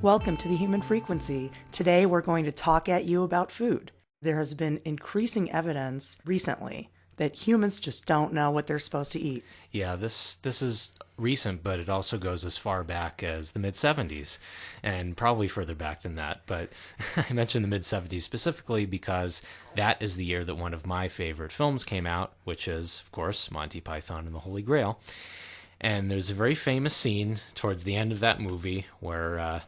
Welcome to the Human Frequency. Today we're going to talk at you about food. There has been increasing evidence recently that humans just don't know what they're supposed to eat. Yeah, this is recent, but it also goes as far back as the mid-'70s, and probably further back than that. But I mentioned the mid-'70s specifically because that is the year that one of my favorite films came out, which is, of course, Monty Python and the Holy Grail. And there's a very famous scene towards the end of that movie where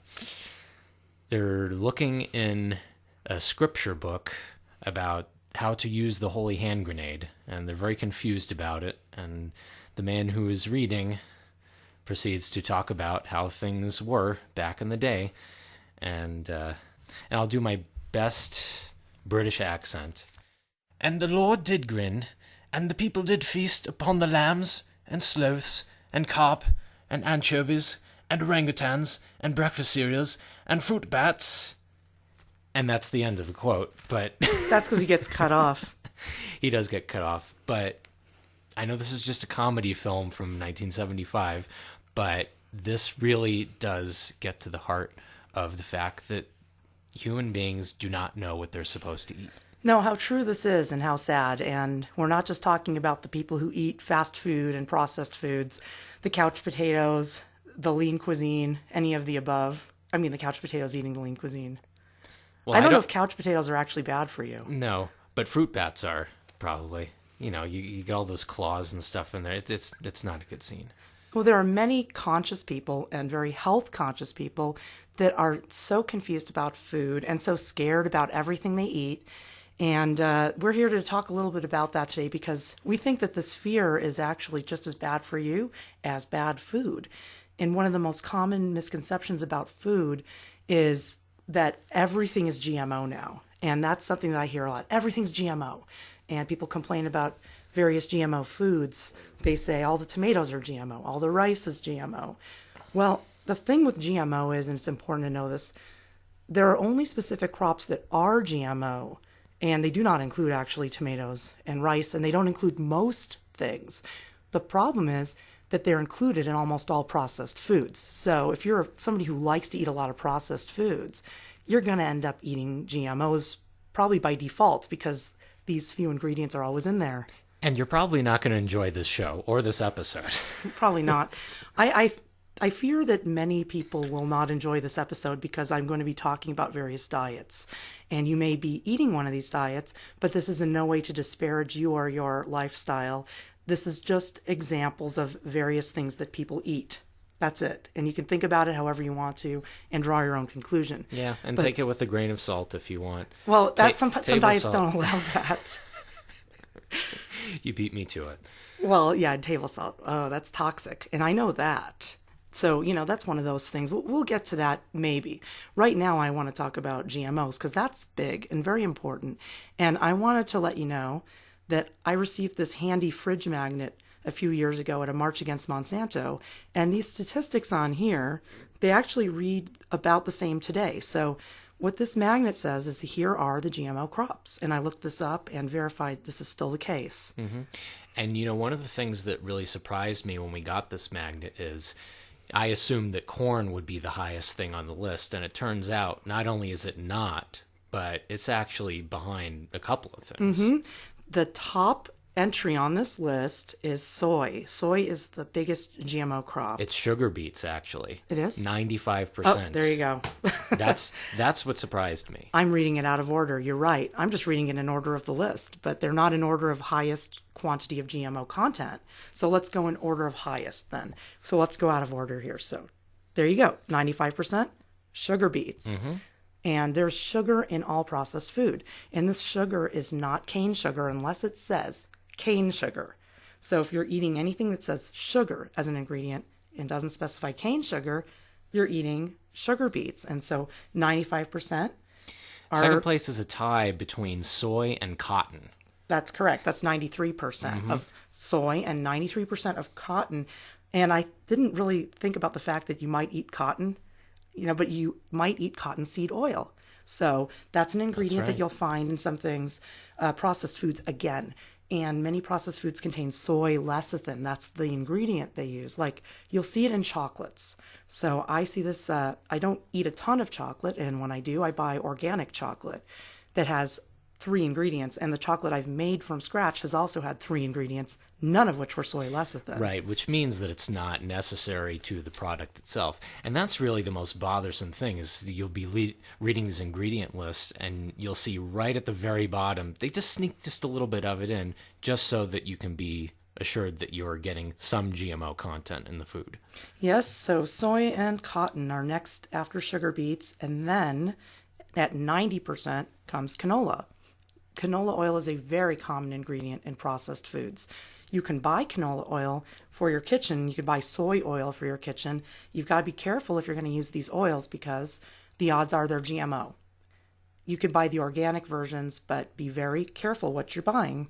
they're looking in a scripture book about how to use the holy hand grenade, and they're very confused about it. And the man who is reading proceeds to talk about how things were back in the day, and I'll do my best British accent. And the Lord did grin, and the people did feast upon the lambs and sloths and carp and anchovies and orangutans and breakfast cereals and fruit bats. And that's the end of the quote, but... That's because he gets cut off. He does get cut off, but I know this is just a comedy film from 1975, but this really does get to the heart of the fact that human beings do not know what they're supposed to eat. No, how true this is and how sad. And we're not just talking about the people who eat fast food and processed foods, the couch potatoes, the lean cuisine, any of the above. I mean, the couch potatoes eating the lean cuisine. Well, I don't know if couch potatoes are actually bad for you. No, but fruit bats are, probably. You know, you get all those claws and stuff in there. It's not a good scene. Well, there are many conscious people and very health conscious people that are so confused about food and so scared about everything they eat. And we're here to talk a little bit about that today because we think that this fear is actually just as bad for you as bad food. And one of the most common misconceptions about food is that everything is GMO now. And that's something that I hear a lot. Everything's GMO. And people complain about various GMO foods. They say all the tomatoes are GMO, all the rice is GMO. Well, the thing with GMO is, and it's important to know this, there are only specific crops that are GMO. And they do not include actually tomatoes and rice, and they don't include most things. The problem is that they're included in almost all processed foods. So if you're somebody who likes to eat a lot of processed foods, you're going to end up eating GMOs probably by default because these few ingredients are always in there. And you're probably not going to enjoy this show or this episode. Probably not. I fear that many people will not enjoy this episode because I'm going to be talking about various diets. And you may be eating one of these diets, but this is in no way to disparage you or your lifestyle. This is just examples of various things that people eat. That's it. And you can think about it however you want to and draw your own conclusion. Yeah, and take it with a grain of salt if you want. Well, some diets don't allow that. You beat me to it. Well, yeah, table salt. Oh, that's toxic. And I know that. So, that's one of those things. We'll get to that maybe. Right now, I want to talk about GMOs because that's big and very important. And I wanted to let you know that I received this handy fridge magnet a few years ago at a march against Monsanto. And these statistics on here, they actually read about the same today. So what this magnet says is here are the GMO crops. And I looked this up and verified this is still the case. Mm-hmm. And, one of the things that really surprised me when we got this magnet is I assumed that corn would be the highest thing on the list, and it turns out not only is it not, but it's actually behind a couple of things. Mm-hmm. The top entry on this list is soy. Soy is the biggest GMO crop. It's sugar beets, actually. It is? 95%. Oh, there you go. That's what surprised me. I'm reading it out of order. You're right. I'm just reading it in order of the list, but they're not in order of highest quantity of GMO content. So let's go in order of highest then. So we'll have to go out of order here. So there you go. 95% sugar beets. Mm-hmm. And there's sugar in all processed food. And this sugar is not cane sugar unless it says cane sugar. So if you're eating anything that says sugar as an ingredient and doesn't specify cane sugar, you're eating sugar beets. And so 95% are... Second place is a tie between soy and cotton. That's correct. That's 93% of soy and 93% of cotton. And I didn't really think about the fact that you might eat cotton, but you might eat cottonseed oil. So that's an ingredient that you'll find in some things, processed foods again. And many processed foods contain soy lecithin. That's the ingredient they use. Like you'll see it in chocolates. So I see this, I don't eat a ton of chocolate. And when I do, I buy organic chocolate that has 3 ingredients. And the chocolate I've made from scratch has also had 3 ingredients, none of which were soy lecithin. Right, which means that it's not necessary to the product itself. And that's really the most bothersome thing is you'll be reading these ingredient lists and you'll see right at the very bottom, they just sneak just a little bit of it in just so that you can be assured that you're getting some GMO content in the food. Yes, so soy and cotton are next after sugar beets. And then at 90% comes canola. Canola oil is a very common ingredient in processed foods. You can buy canola oil for your kitchen. You can buy soy oil for your kitchen. You've got to be careful if you're going to use these oils because the odds are they're GMO. You can buy the organic versions, but be very careful what you're buying.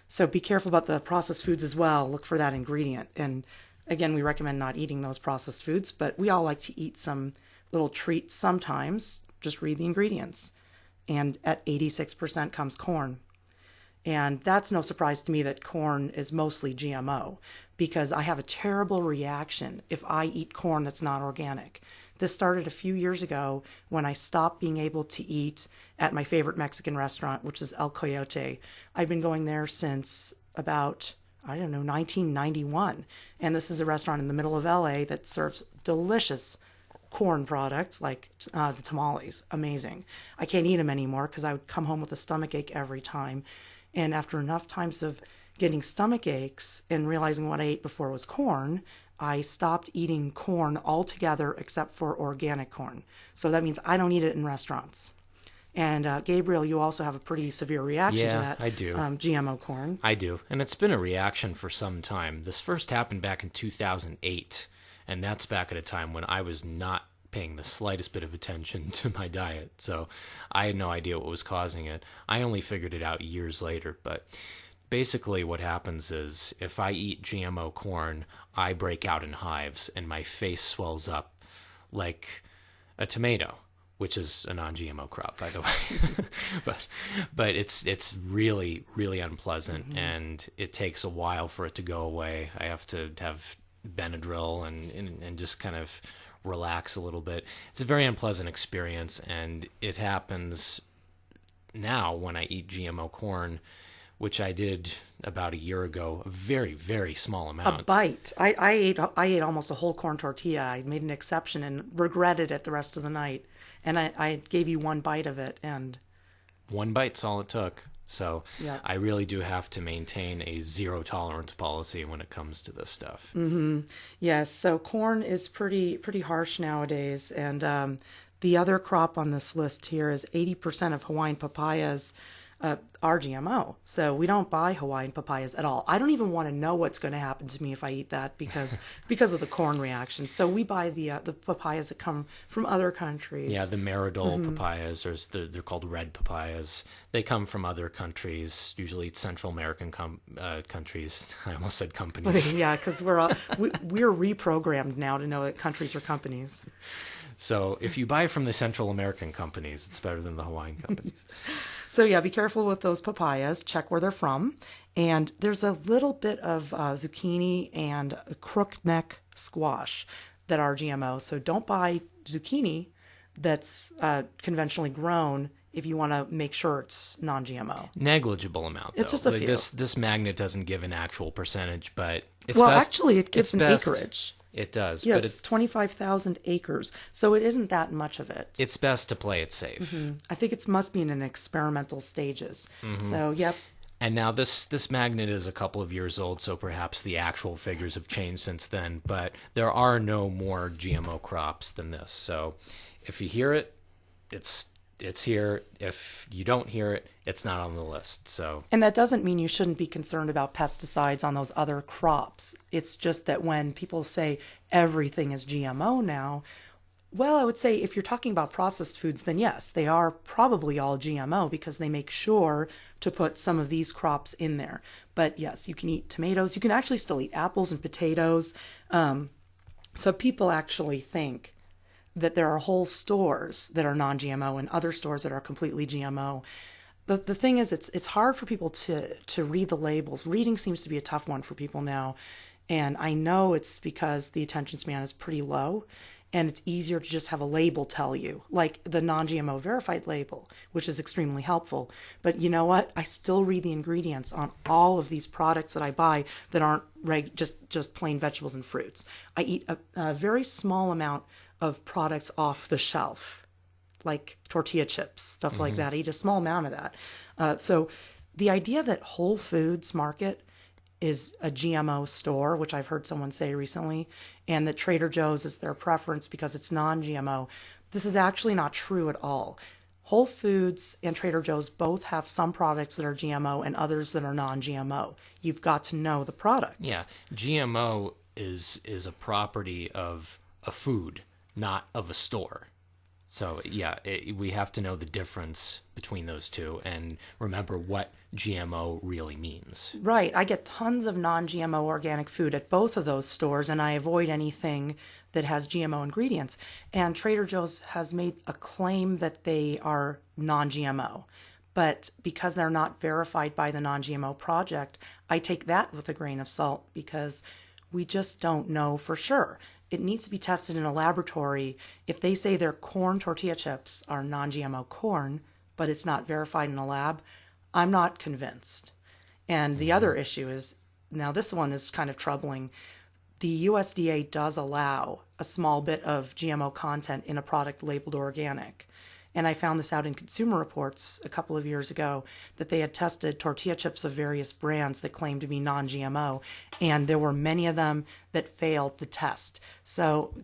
So be careful about the processed foods as well. Look for that ingredient. And again, we recommend not eating those processed foods, but we all like to eat some little treats sometimes. Just read the ingredients. And at 86% comes corn. And that's no surprise to me that corn is mostly GMO because I have a terrible reaction if I eat corn that's not organic. This started a few years ago when I stopped being able to eat at my favorite Mexican restaurant, which is El Coyote. I've been going there since about, 1991. And this is a restaurant in the middle of LA that serves delicious corn products like the tamales. Amazing. I can't eat them anymore because I would come home with a stomach ache every time. And after enough times of getting stomach aches and realizing what I ate before was corn, I stopped eating corn altogether except for organic corn. So that means I don't eat it in restaurants. And Gabriel, you also have a pretty severe reaction to that. Yeah, I do. GMO corn. I do. And it's been a reaction for some time. This first happened back in 2008. And that's back at a time when I was not paying the slightest bit of attention to my diet. So I had no idea what was causing it. I only figured it out years later. But basically what happens is if I eat GMO corn, I break out in hives and my face swells up like a tomato, which is a non-GMO crop, by the way. but it's really, really unpleasant, and it takes a while for it to go away. I have to have Benadryl and just kind of relax a little bit. It's a very unpleasant experience, and it happens now when I eat GMO corn, which I did about a year ago, a very, very small amount. A bite. I ate almost a whole corn tortilla. I made an exception and regretted it the rest of the night. And I gave you one bite of it, and one bite's all it took. So yeah. I really do have to maintain a zero tolerance policy when it comes to this stuff. Mm-hmm. Yes. So corn is pretty harsh nowadays, and the other crop on this list here is 80% of Hawaiian papayas are GMO. So we don't buy Hawaiian papayas at all. I don't even want to know what's going to happen to me if I eat that because of the corn reaction. So we buy the papayas that come from other countries. Yeah, the Maridol papayas, or they're called red papayas. They come from other countries, usually Central American countries. I almost said companies. Yeah, because we're reprogrammed now to know that countries are companies. So if you buy from the Central American companies, it's better than the Hawaiian companies. So yeah, be careful with those papayas. Check where they're from. And there's a little bit of zucchini and crookneck squash that are GMO. So don't buy zucchini that's conventionally grown if you want to make sure it's non-GMO. Negligible amount, though. It's just a few. This magnet doesn't give an actual percentage, but it's actually it gives an acreage. It does. Yes, but it's 25,000 acres. So it isn't that much of it. It's best to play it safe. Mm-hmm. I think it must be in an experimental stages. Mm-hmm. So, yep. And now this magnet is a couple of years old, so perhaps the actual figures have changed since then. But there are no more GMO crops than this. So if you hear it, it's here. If you don't hear it, it's not on the list. So, and that doesn't mean you shouldn't be concerned about pesticides on those other crops. It's just that when people say everything is GMO now, well, I would say if you're talking about processed foods, then yes, they are probably all GMO because they make sure to put some of these crops in there. But yes, you can eat tomatoes. You can actually still eat apples and potatoes. So people actually think that there are whole stores that are non-GMO and other stores that are completely GMO. the thing is, it's hard for people to read the labels. Reading seems to be a tough one for people now, and I know it's because the attention span is pretty low, and it's easier to just have a label tell you, like the non-GMO verified label, which is extremely helpful. But you know what? I still read the ingredients on all of these products that I buy that aren't just plain vegetables and fruits. I eat a very small amount of products off the shelf, like tortilla chips, stuff like that. I eat a small amount of that. So the idea that Whole Foods Market is a GMO store, which I've heard someone say recently, and that Trader Joe's is their preference because it's non-GMO. This is actually not true at all. Whole Foods and Trader Joe's both have some products that are GMO and others that are non-GMO. You've got to know the products. Yeah, GMO is a property of a food, not of a store. So yeah, we have to know the difference between those two and remember what GMO really means. Right. I get tons of non-GMO organic food at both of those stores, and I avoid anything that has GMO ingredients. And Trader Joe's has made a claim that they are non-GMO. But because they're not verified by the Non-GMO Project, I take that with a grain of salt because we just don't know for sure. It needs to be tested in a laboratory. If they say their corn tortilla chips are non-GMO corn, but it's not verified in a lab, I'm not convinced. And the other issue is, now this one is kind of troubling. The USDA does allow a small bit of GMO content in a product labeled organic. And I found this out in Consumer Reports a couple of years ago, that they had tested tortilla chips of various brands that claimed to be non-GMO, and there were many of them that failed the test. So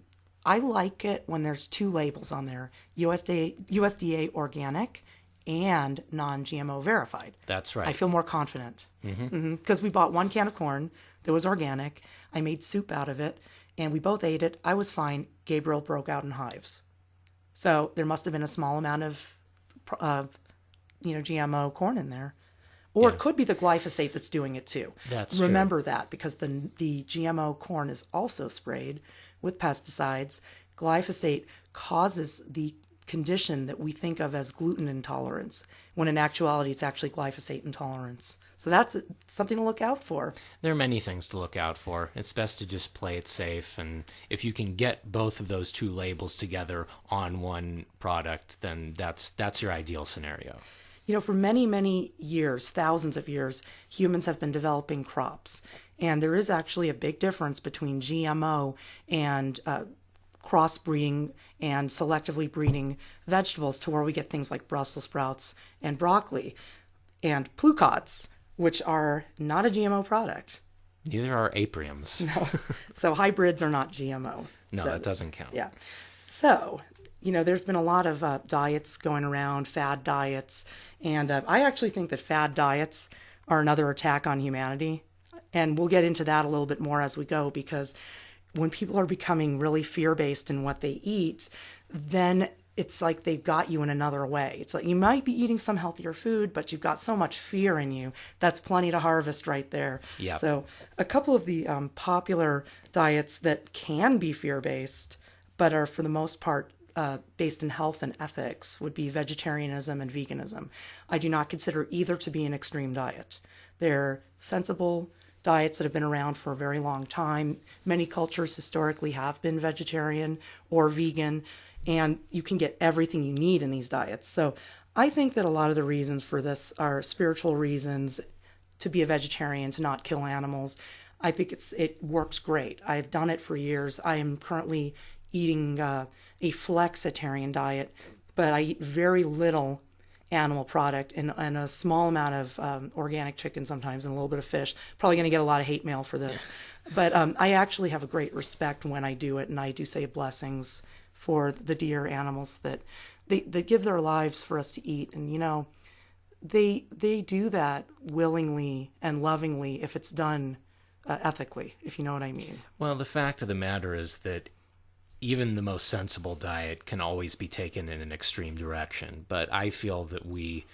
I like it when there's two labels on there, USDA organic and non-GMO verified. That's right. I feel more confident. Because we bought one can of corn that was organic. I made soup out of it, and we both ate it. I was fine. Gabriel broke out in hives. So there must have been a small amount of GMO corn in there. Or it could be the glyphosate that's doing it too. That's Remember true. that, because the GMO corn is also sprayed with pesticides. Glyphosate causes the condition that we think of as gluten intolerance, when in actuality it's actually glyphosate intolerance. So that's something to look out for. There are many things to look out for. It's best to just play it safe, and if you can get both of those two labels together on one product, then that's your ideal scenario. For many, many years, thousands of years, humans have been developing crops. And there is actually a big difference between GMO and crossbreeding and selectively breeding vegetables, to where we get things like Brussels sprouts and broccoli and plucots, which are not a GMO product. Neither are apriums. No. So hybrids are not GMO. No, So, that doesn't count. yeah. So, there's been a lot of diets going around, fad diets. And I actually think that fad diets are another attack on humanity. And we'll get into that a little bit more as we go, because when people are becoming really fear-based in what they eat, then it's like they've got you in another way. It's like you might be eating some healthier food, but you've got so much fear in you. That's plenty to harvest right there. Yep. So a couple of the popular diets that can be fear-based, but are for the most part based in health and ethics, would be vegetarianism and veganism. I do not consider either to be an extreme diet. They're sensible diets that have been around for a very long time. Many cultures historically have been vegetarian or vegan, and you can get everything you need in these diets. So I think that a lot of the reasons for this are spiritual reasons, to be a vegetarian, to not kill animals. I think it works great. I've done it for years. I am currently eating a flexitarian diet, but I eat very little animal product and a small amount of organic chicken sometimes, and a little bit of fish. Probably going to get a lot of hate mail for this. But I actually have a great respect when I do it, and I do say blessings for the dear animals that they give their lives for us to eat. And they do that willingly and lovingly if it's done ethically, if you know what I mean. Well, the fact of the matter is that even the most sensible diet can always be taken in an extreme direction. But I feel that we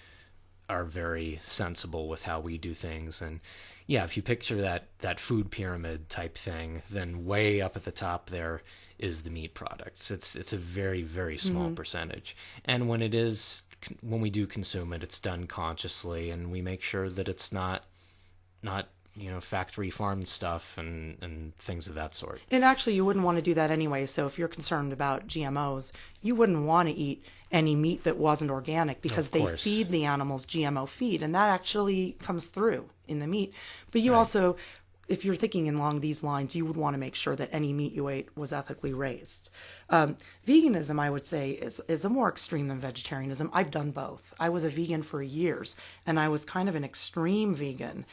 are very sensible with how we do things. And yeah, if you picture that food pyramid type thing, then way up at the top there is the meat products. It's a very, very small percentage. And when it is when we do consume it, it's done consciously, and we make sure that it's not factory farmed stuff and things of that sort. And actually, you wouldn't want to do that anyway. So if you're concerned about GMOs, you wouldn't want to eat any meat that wasn't organic because they feed the animals GMO feed, and that actually comes through in the meat. But you also, if you're thinking along these lines, you would want to make sure that any meat you ate was ethically raised. Veganism, I would say, is a more extreme than vegetarianism. I've done both. I was a vegan for years, and I was kind of an extreme vegan.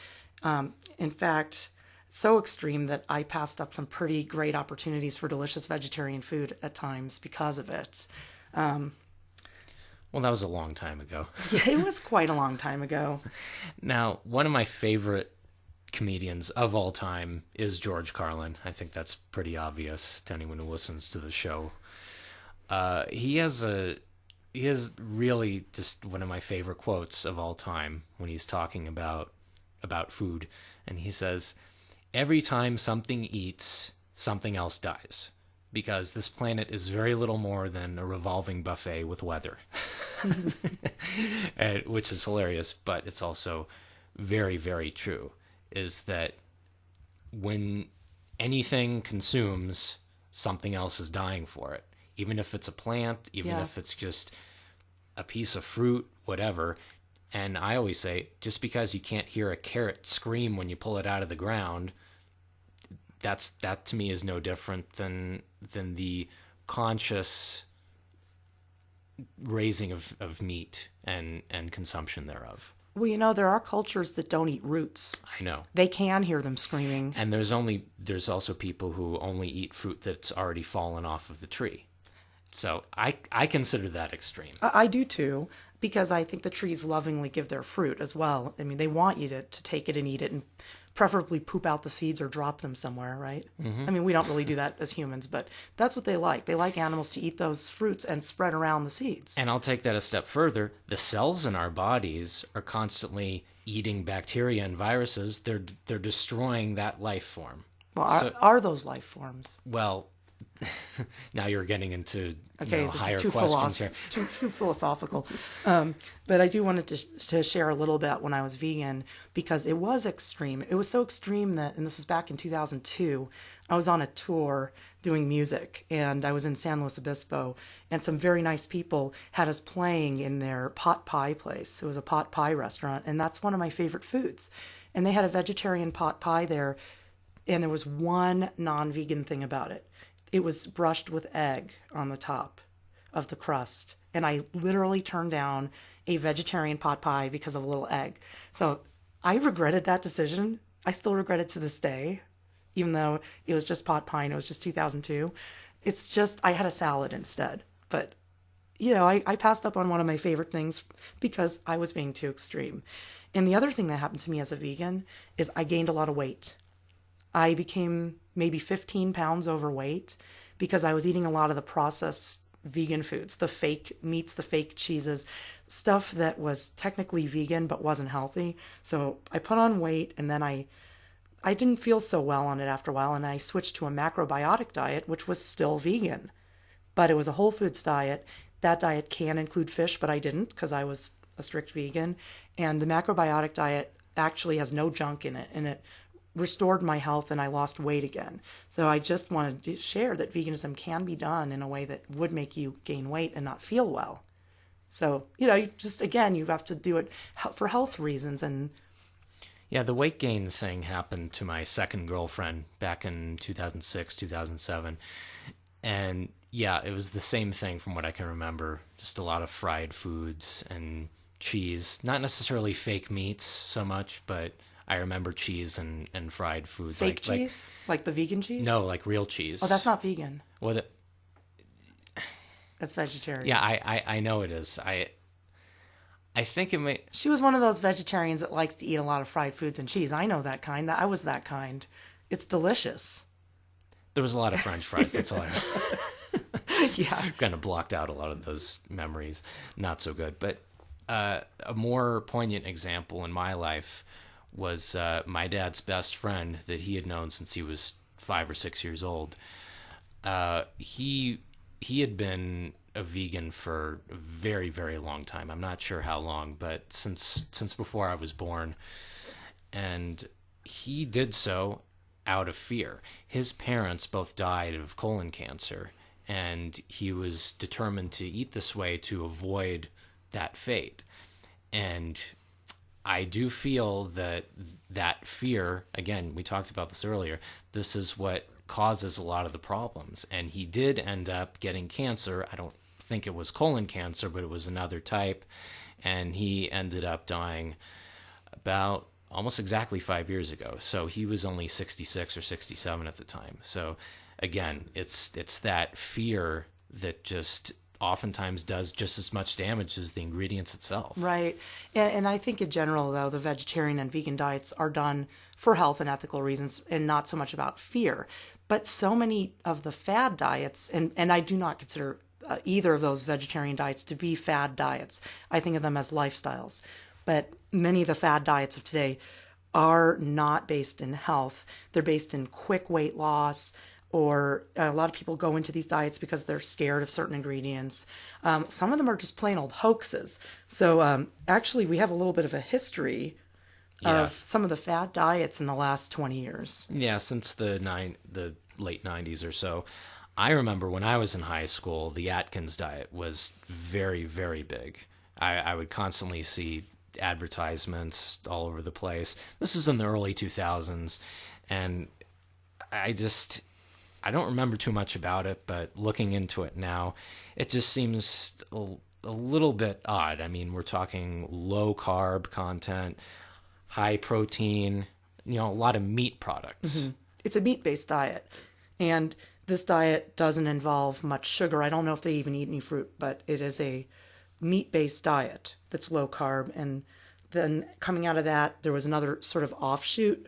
In fact, so extreme that I passed up some pretty great opportunities for delicious vegetarian food at times because of it. Well, that was a long time ago. Yeah, it was quite a long time ago. Now, one of my favorite comedians of all time is George Carlin. I think that's pretty obvious to anyone who listens to the show. He has really just one of my favorite quotes of all time when he's talking about food, and he says, "Every time something eats, something else dies, because this planet is very little more than a revolving buffet with weather." Which is hilarious, but it's also very, very true, is that when anything consumes, something else is dying for it. Even if it's a plant, even if it's just a piece of fruit, whatever. And I always say, just because you can't hear a carrot scream when you pull it out of the ground, that to me is no different than the conscious raising of meat and consumption thereof. Well, there are cultures that don't eat roots. I know. They can hear them screaming. And there's also people who only eat fruit that's already fallen off of the tree. So I consider that extreme. I do too, because I think the trees lovingly give their fruit as well. I mean, they want you to take it and eat it, and preferably poop out the seeds or drop them somewhere, right? Mm-hmm. I mean, we don't really do that as humans, but that's what they like. They like animals to eat those fruits and spread around the seeds. And I'll take that a step further. The cells in our bodies are constantly eating bacteria and viruses. They're destroying that life form. Well, are those life forms? Well, now you're getting into this higher is too questions here. Too philosophical. But I do wanted to share a little bit when I was vegan, because it was extreme. It was so extreme that, and this was back in 2002, I was on a tour doing music, and I was in San Luis Obispo, and some very nice people had us playing in their pot pie place. It was a pot pie restaurant, and that's one of my favorite foods. And they had a vegetarian pot pie there, and there was one non-vegan thing about it. It was brushed with egg on the top of the crust. And I literally turned down a vegetarian pot pie because of a little egg. So I regretted that decision. I still regret it to this day, even though it was just pot pie and it was just 2002. It's just, I had a salad instead. But, I passed up on one of my favorite things because I was being too extreme. And the other thing that happened to me as a vegan is I gained a lot of weight. I became maybe 15 pounds overweight because I was eating a lot of the processed vegan foods, the fake meats, the fake cheeses, stuff that was technically vegan but wasn't healthy. So I put on weight, and then I didn't feel so well on it after a while, and I switched to a macrobiotic diet, which was still vegan. But it was a whole foods diet. That diet can include fish, but I didn't because I was a strict vegan. And the macrobiotic diet actually has no junk in it, and it restored my health, and I lost weight again. So I just wanted to share that veganism can be done in a way that would make you gain weight and not feel well. So, you have to do it for health reasons. And yeah, the weight gain thing happened to my second girlfriend back in 2006, 2007. And yeah, it was the same thing from what I can remember. Just a lot of fried foods and cheese, not necessarily fake meats so much, but I remember cheese and fried foods. Fake cheese? Like the vegan cheese? No, like real cheese. Oh, that's not vegan. Well, that's vegetarian. Yeah, I know it is. I think it may... She was one of those vegetarians that likes to eat a lot of fried foods and cheese. I know that kind. I was that kind. It's delicious. There was a lot of French fries. That's all I know. Yeah. Kind of blocked out a lot of those memories. Not so good. But a more poignant example in my life was my dad's best friend that he had known since he was 5 or 6 years old. He he had been a vegan for a very, very long time. I'm not sure how long, but since before I was born. And he did so out of fear. His parents both died of colon cancer, and he was determined to eat this way to avoid that fate. And I do feel that that fear, again, we talked about this earlier, this is what causes a lot of the problems. And he did end up getting cancer. I don't think it was colon cancer, but it was another type. And he ended up dying about almost exactly 5 years ago. So he was only 66 or 67 at the time. So again, it's that fear that just oftentimes does just as much damage as the ingredients itself. Right. And I think in general, though, the vegetarian and vegan diets are done for health and ethical reasons and not so much about fear. But so many of the fad diets, and I do not consider either of those vegetarian diets to be fad diets. I think of them as lifestyles. But many of the fad diets of today are not based in health. They're based in quick weight loss, or a lot of people go into these diets because they're scared of certain ingredients. Some of them are just plain old hoaxes. So actually, we have a little bit of a history of some of the fad diets in the last 20 years. Yeah, since the late 90s or so. I remember when I was in high school, the Atkins diet was very, very big. I would constantly see advertisements all over the place. This is in the early 2000s, and I don't remember too much about it, but looking into it now, it just seems a little bit odd. I mean, we're talking low carb content, high protein, a lot of meat products. Mm-hmm. It's a meat-based diet, and this diet doesn't involve much sugar. I don't know if they even eat any fruit, but it is a meat-based diet that's low carb. And then coming out of that, there was another sort of offshoot.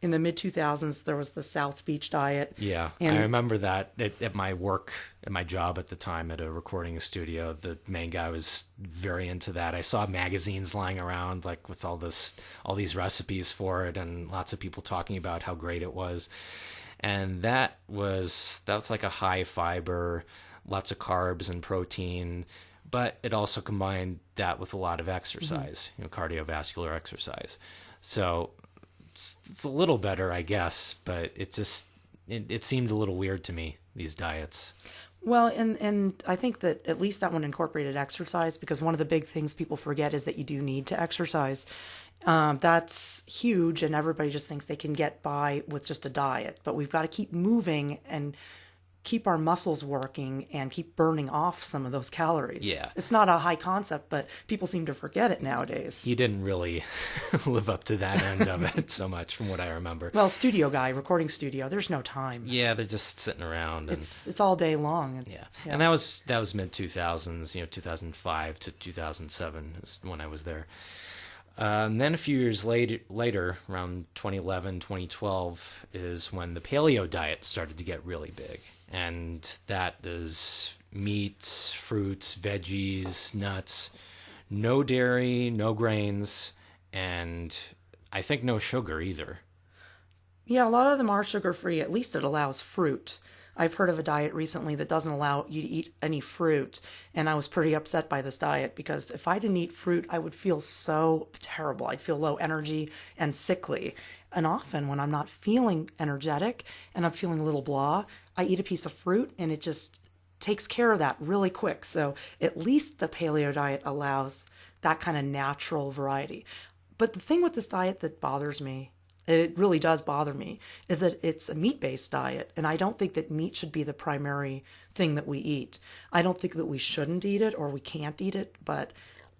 In the mid-2000s, there was the South Beach diet. Yeah, and I remember that at my work, at my job at the time at a recording studio, the main guy was very into that. I saw magazines lying around like with all these recipes for it, and lots of people talking about how great it was. And that's like a high fiber, lots of carbs and protein, but it also combined that with a lot of exercise, cardiovascular exercise. So it's a little better, I guess, but it seemed a little weird to me, these diets. Well, and I think that at least that one incorporated exercise, because one of the big things people forget is that you do need to exercise. That's huge, and everybody just thinks they can get by with just a diet. But we've got to keep moving and keep our muscles working and keep burning off some of those calories. Yeah. It's not a high concept, but people seem to forget it nowadays. He didn't really live up to that end of it so much from what I remember. Well, studio guy, recording studio, there's no time. Yeah, they're just sitting around. And, it's all day long. Yeah. And that was mid 2000s, 2005 to 2007 is when I was there. And then a few years later, around 2011, 2012, is when the paleo diet started to get really big. And that is meats, fruits, veggies, nuts, no dairy, no grains, and I think no sugar either. Yeah, a lot of them are sugar-free. At least it allows fruit. I've heard of a diet recently that doesn't allow you to eat any fruit, and I was pretty upset by this diet because if I didn't eat fruit, I would feel so terrible. I'd feel low energy and sickly. And often when I'm not feeling energetic and I'm feeling a little blah, I eat a piece of fruit and it just takes care of that really quick. So at least the paleo diet allows that kind of natural variety. But the thing with this diet that bothers me, it really does bother me, is that it's a meat-based diet, and I don't think that meat should be the primary thing that we eat. I don't think that we shouldn't eat it or we can't eat it, but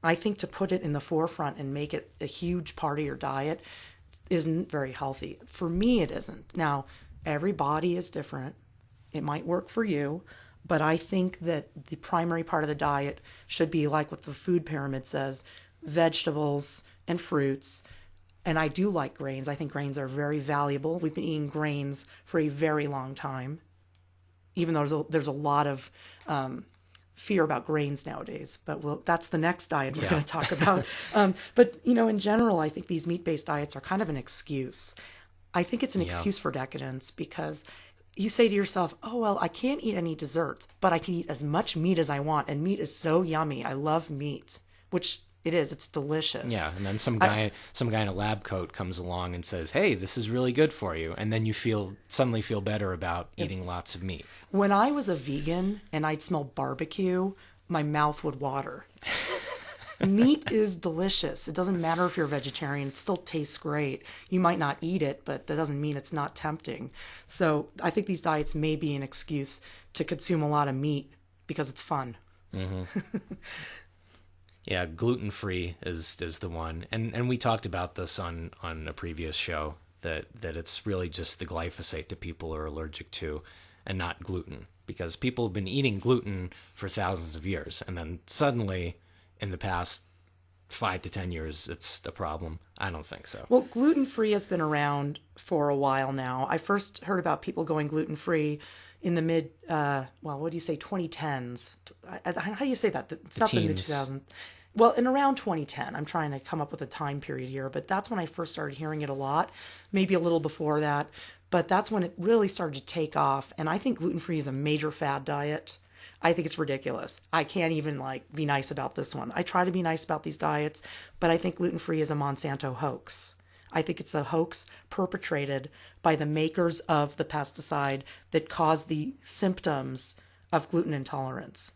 I think to put it in the forefront and make it a huge part of your diet isn't very healthy. For me, it isn't. Now, every body is different. It might work for you, but I think that the primary part of the diet should be like what the food pyramid says, vegetables and fruits. And I do like grains. I think grains are very valuable. We've been eating grains for a very long time, even though there's a lot of fear about grains nowadays. But that's the next diet we're going to talk about. But, in general, I think these meat-based diets are kind of an excuse. I think it's an excuse for decadence because you say to yourself, oh, well, I can't eat any desserts, but I can eat as much meat as I want. And meat is so yummy. I love meat, which it is. It's delicious. Yeah, and then some I, guy in a lab coat comes along and says, "Hey, this is really good for you," and then you suddenly feel better about eating lots of meat. when I was a vegan and I'd smell barbecue, my mouth would water. Meat is delicious. It doesn't matter if you're a vegetarian, it still tastes great. You might not eat it, but that doesn't mean it's not tempting. So I think these diets may be an excuse to consume a lot of meat because it's fun. Yeah, gluten-free is the one. And we talked about this on a previous show that it's really just the glyphosate that people are allergic to and not gluten, because people have been eating gluten for thousands of years, and then suddenly in the past 5 to 10 years it's a problem. I don't think so. Well, gluten-free has been around for a while now. I first heard about people going gluten-free in the mid, what do you say, 2010s? How do you say that? It's not the mid Teens. 2000s. Well, in around 2010, I'm trying to come up with a time period here, but that's when I first started hearing it a lot, maybe a little before that, but that's when it really started to take off. And I think gluten-free is a major fad diet. I think it's ridiculous. I can't even be nice about this one. I try to be nice about these diets, but I think gluten-free is a Monsanto hoax. I think it's a hoax perpetrated by the makers of the pesticide that caused the symptoms of gluten intolerance.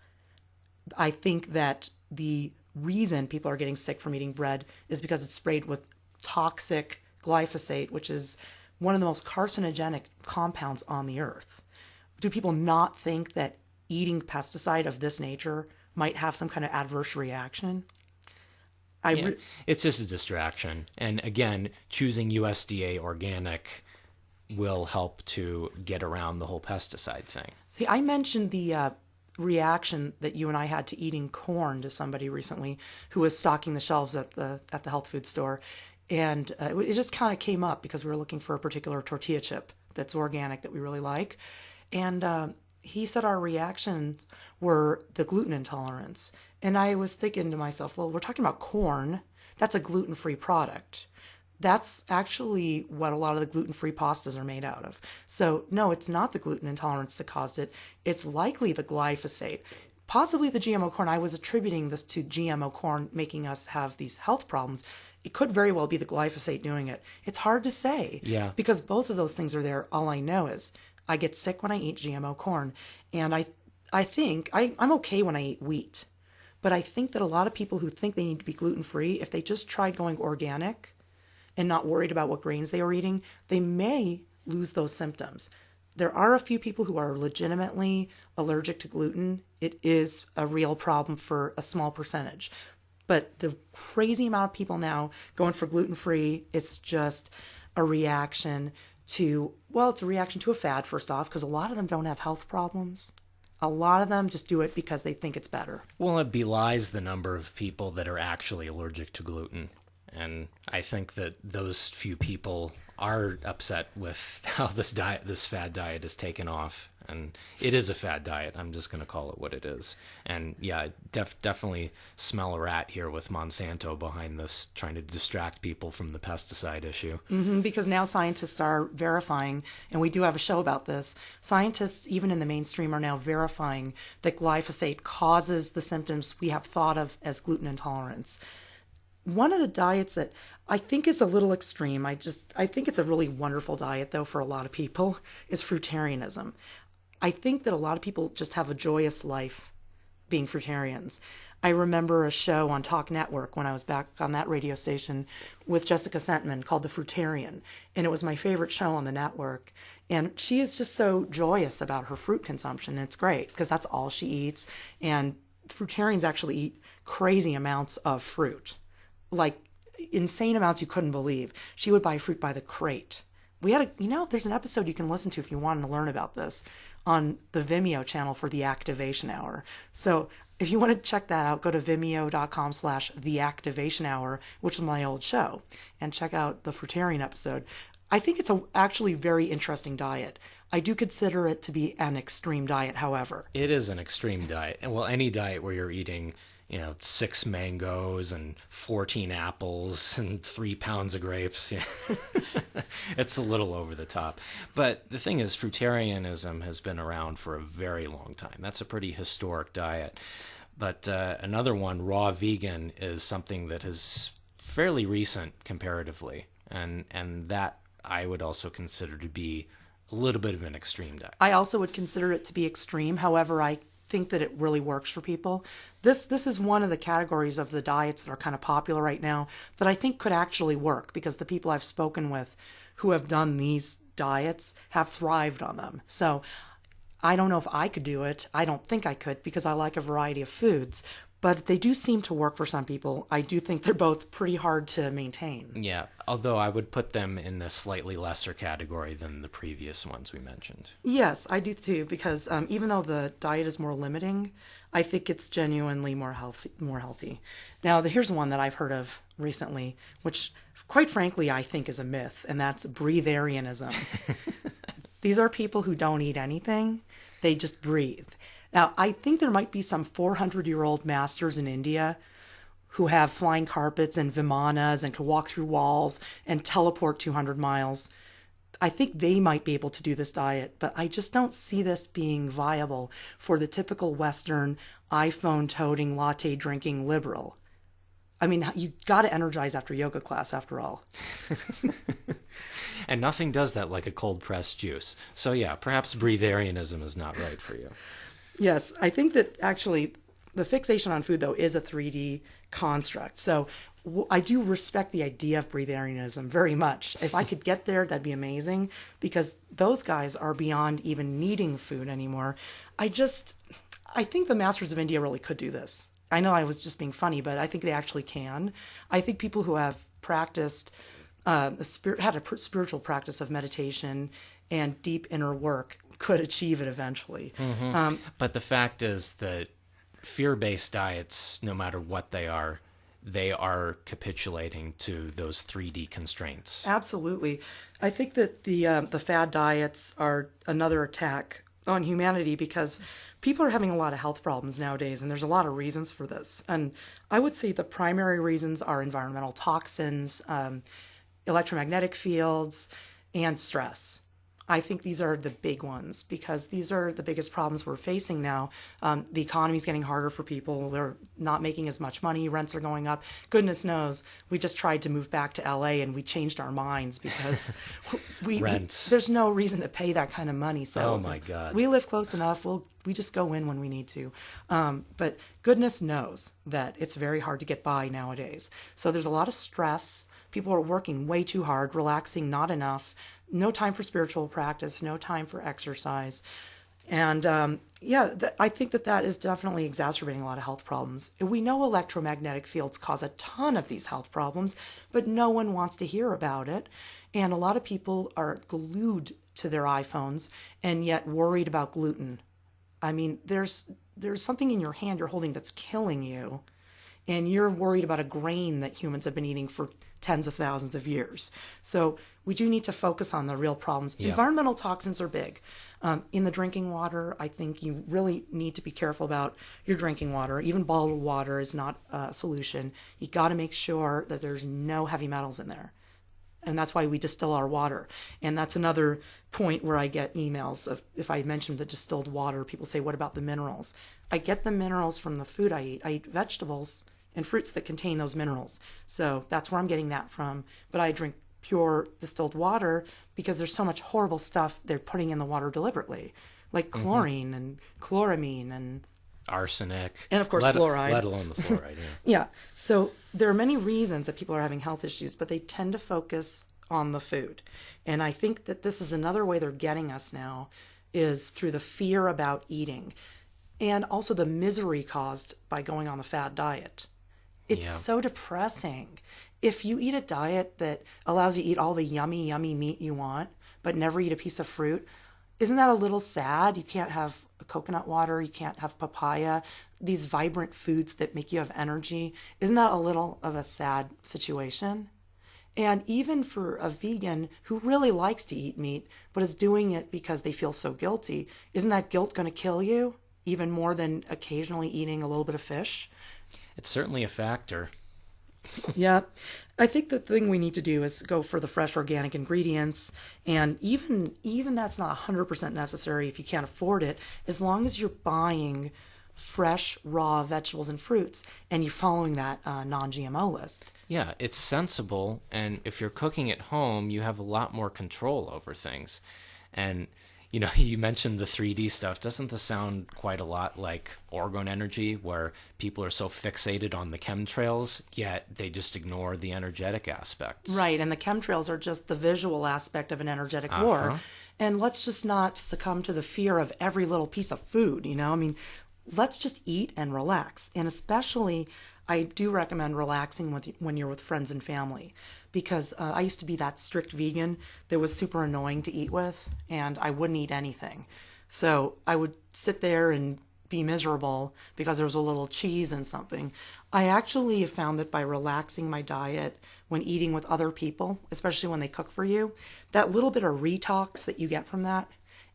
I think that the reason people are getting sick from eating bread is because it's sprayed with toxic glyphosate, which is one of the most carcinogenic compounds on the earth. Do people not think that eating pesticide of this nature might have some kind of adverse reaction? Yeah, it's just a distraction. And again, choosing USDA organic will help to get around the whole pesticide thing. See, I mentioned the reaction that you and I had to eating corn to somebody recently who was stocking the shelves at the health food store, and it just kind of came up because we were looking for a particular tortilla chip that's organic that we really like, and he said our reactions were the gluten intolerance. And I was thinking to myself, well, we're talking about corn. That's a gluten-free product. That's actually what a lot of the gluten-free pastas are made out of. So no, it's not the gluten intolerance that caused it. It's likely the glyphosate. Possibly the GMO corn. I was attributing this to GMO corn making us have these health problems. It could very well be the glyphosate doing it. It's hard to say. Yeah. Because both of those things are there. All I know is I get sick when I eat GMO corn. And I think I'm okay when I eat wheat. But I think that a lot of people who think they need to be gluten-free, if they just tried going organic and not worried about what grains they are eating, they may lose those symptoms. There are a few people who are legitimately allergic to gluten. It is a real problem for a small percentage. But the crazy amount of people now going for gluten-free, it's just a reaction to, well, it's a reaction to a fad, first off, because a lot of them don't have health problems. A lot of them just do it because they think it's better. Well, it belies the number of people that are actually allergic to gluten. And I think that those few people are upset with how this fad diet is taken off. And it is a fad diet. I'm just going to call it what it is. And yeah, definitely smell a rat here with Monsanto behind this, trying to distract people from the pesticide issue. Because now scientists are verifying, and we do have a show about this, scientists, even in the mainstream, are now verifying that glyphosate causes the symptoms we have thought of as gluten intolerance. One of the diets that I think is a little extreme, I think it's a really wonderful diet, though, for a lot of people, is fruitarianism. I think that a lot of people just have a joyous life being fruitarians. I remember a show on Talk Network when I was back on that radio station with Jessica Sentman called The Fruitarian, and it was my favorite show on the network. And she is just so joyous about her fruit consumption, and it's great because that's all she eats. And fruitarians actually eat crazy amounts of fruit, like insane amounts you couldn't believe. She would buy fruit by the crate. There's an episode you can listen to if you want to learn about this on the Vimeo channel for The Activation Hour. So if you want to check that out, go to vimeo.com/The Activation Hour, which is my old show, and check out the Fruitarian episode. I think it's actually very interesting diet. I do consider it to be an extreme diet, however. It is an extreme diet. And well, any diet where you're eating, 6 mangoes and 14 apples and 3 pounds of grapes, it's a little over the top. But the thing is, fruitarianism has been around for a very long time. That's a pretty historic diet. But another one, raw vegan, is something that is fairly recent comparatively. And that I would also consider to be a little bit of an extreme diet. I also would consider it to be extreme. However, I think that it really works for people. This is one of the categories of the diets that are kind of popular right now that I think could actually work, because the people I've spoken with who have done these diets have thrived on them. So I don't know if I could do it. I don't think I could, because I like a variety of foods. But they do seem to work for some people. I do think they're both pretty hard to maintain. Yeah, although I would put them in a slightly lesser category than the previous ones we mentioned. Yes, I do too, because even though the diet is more limiting, I think it's genuinely more healthy. Now, here's one that I've heard of recently, which quite frankly I think is a myth, and that's breatharianism. These are people who don't eat anything, they just breathe. Now, I think there might be some 400-year-old masters in India who have flying carpets and vimanas and can walk through walls and teleport 200 miles. I think they might be able to do this diet, but I just don't see this being viable for the typical Western iPhone-toting, latte-drinking liberal. I mean, you got to energize after yoga class, after all. And nothing does that like a cold-pressed juice. So yeah, perhaps breatharianism is not right for you. Yes, I think that actually the fixation on food, though, is a 3D construct. So I do respect the idea of breatharianism very much. If I could get there, that'd be amazing, because those guys are beyond even needing food anymore. I think the masters of India really could do this. I know I was just being funny, but I think they actually can. I think people who have practiced, had a spiritual practice of meditation and deep inner work could achieve it eventually. Mm-hmm. But the fact is that fear-based diets, no matter what they are capitulating to those 3D constraints. Absolutely. I think that the fad diets are another attack on humanity, because people are having a lot of health problems nowadays, and there's a lot of reasons for this. And I would say the primary reasons are environmental toxins, electromagnetic fields, and stress. I think these are the big ones, because these are the biggest problems we're facing now. The economy's getting harder for people. They're not making as much money. Rents are going up. Goodness knows, we just tried to move back to LA and we changed our minds, because there's no reason to pay that kind of money. So oh my God, we live close enough. We just go in when we need to. But goodness knows that it's very hard to get by nowadays. So there's a lot of stress. People are working way too hard, relaxing not enough. No time for spiritual practice, no time for exercise. And I think that is definitely exacerbating a lot of health problems. We know electromagnetic fields cause a ton of these health problems, but no one wants to hear about it. And a lot of people are glued to their iPhones and yet worried about gluten. I mean, there's something in your hand you're holding that's killing you, and you're worried about a grain that humans have been eating for tens of thousands of years. So we do need to focus on the real problems. Yeah. Environmental toxins are big. In the drinking water, I think you really need to be careful about your drinking water. Even bottled water is not a solution. You got to make sure that there's no heavy metals in there. And that's why we distill our water. And that's another point where I get emails of, if I mention the distilled water, people say, what about the minerals? I get the minerals from the food I eat. I eat vegetables and fruits that contain those minerals. So that's where I'm getting that from. But I drink pure distilled water because there's so much horrible stuff they're putting in the water deliberately, like chlorine and chloramine and arsenic, and of course fluoride. Let alone the fluoride. Yeah. So there are many reasons that people are having health issues, but they tend to focus on the food. And I think that this is another way they're getting us now, is through the fear about eating, and also the misery caused by going on the fad diet. It's so depressing. If you eat a diet that allows you to eat all the yummy, yummy meat you want, but never eat a piece of fruit, isn't that a little sad? You can't have coconut water, you can't have papaya, these vibrant foods that make you have energy. Isn't that a little of a sad situation? And even for a vegan who really likes to eat meat, but is doing it because they feel so guilty, isn't that guilt going to kill you even more than occasionally eating a little bit of fish? It's certainly a factor. Yeah. I think the thing we need to do is go for the fresh organic ingredients, and even that's not 100% necessary if you can't afford it, as long as you're buying fresh raw vegetables and fruits and you're following that non-GMO list. Yeah, it's sensible, and if you're cooking at home, you have a lot more control over things. And you mentioned the 3D stuff. Doesn't this sound quite a lot like orgone energy, where people are so fixated on the chemtrails, yet they just ignore the energetic aspects? Right, and the chemtrails are just the visual aspect of an energetic war. And let's just not succumb to the fear of every little piece of food, I mean, let's just eat and relax. And especially, I do recommend relaxing when you're with friends and family, because I used to be that strict vegan that was super annoying to eat with, and I wouldn't eat anything. So I would sit there and be miserable because there was a little cheese and something. I actually have found that by relaxing my diet when eating with other people, especially when they cook for you, that little bit of retox that you get from that,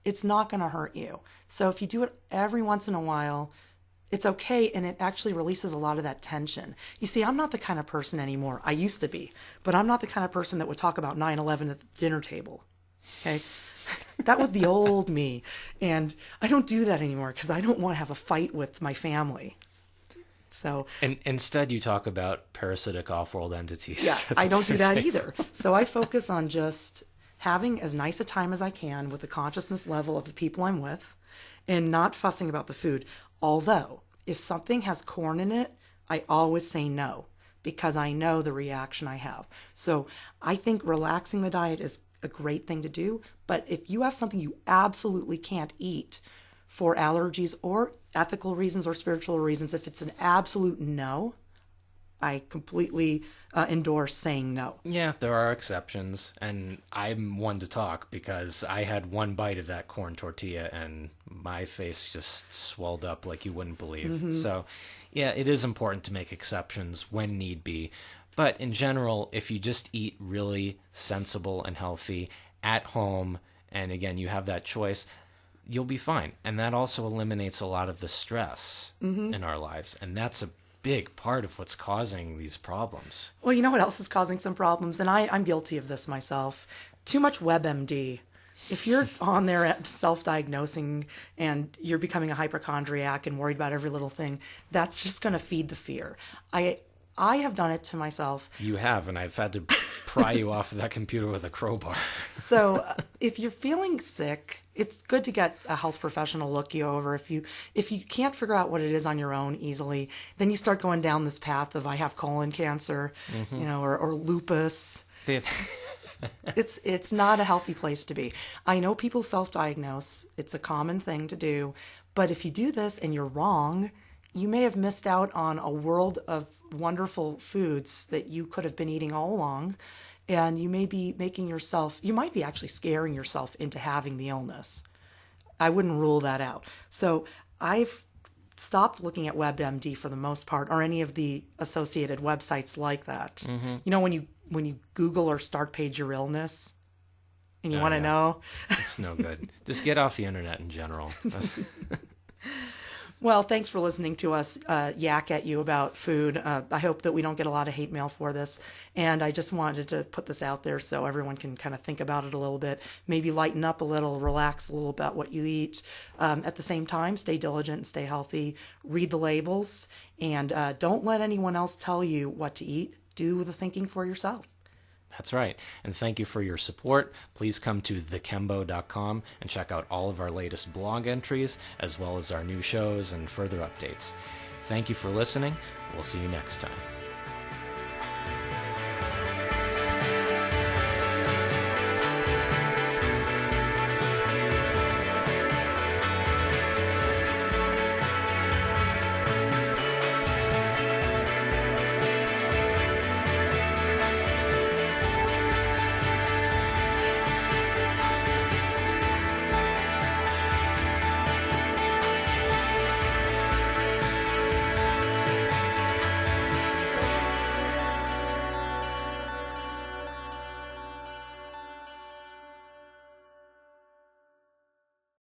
it's not going to hurt you. So if you do it every once in a while, it's okay, and it actually releases a lot of that tension. You see, I'm not the kind of person anymore. I used to be, but I'm not the kind of person that would talk about 9/11 at the dinner table. Okay? That was the old me. And I don't do that anymore because I don't want to have a fight with my family. So, And instead, you talk about parasitic off-world entities. yeah, I don't do that either. So I focus on just having as nice a time as I can with the consciousness level of the people I'm with and not fussing about the food. Although, if something has corn in it, I always say no because I know the reaction I have. So I think relaxing the diet is a great thing to do. But if you have something you absolutely can't eat for allergies or ethical reasons or spiritual reasons, if it's an absolute no, I completely endorse saying no. Yeah, there are exceptions, and I'm one to talk because I had one bite of that corn tortilla and my face just swelled up like you wouldn't believe. So, yeah, it is important to make exceptions when need be. But in general, if you just eat really sensible and healthy at home, and again, you have that choice, you'll be fine. And that also eliminates a lot of the stress in our lives. And that's a big part of what's causing these problems. Well, you know what else is causing some problems? And I'm guilty of this myself. Too much WebMD. If you're on there at self-diagnosing and you're becoming a hypochondriac and worried about every little thing, that's just going to feed the fear. I have done it to myself. You have, and I've had to pry you off of that computer with a crowbar. So if you're feeling sick, it's good to get a health professional look you over. If you can't figure out what it is on your own easily, then you start going down this path of I have colon cancer, or lupus. It's not a healthy place to be. I know people self-diagnose. It's a common thing to do. But if you do this and you're wrong, you may have missed out on a world of wonderful foods that you could have been eating all along. And you may be you might be actually scaring yourself into having the illness. I wouldn't rule that out. So I've stopped looking at WebMD for the most part, or any of the associated websites like that. When you Google or start page your illness and you want to know. It's no good. Just get off the internet in general. Well, thanks for listening to us yak at you about food. I hope that we don't get a lot of hate mail for this. And I just wanted to put this out there so everyone can kind of think about it a little bit, maybe lighten up a little, relax a little about what you eat. At the same time, stay diligent and stay healthy. Read the labels, and don't let anyone else tell you what to eat. Do the thinking for yourself. That's right. And thank you for your support. Please come to thekembo.com and check out all of our latest blog entries, as well as our new shows and further updates. Thank you for listening. We'll see you next time.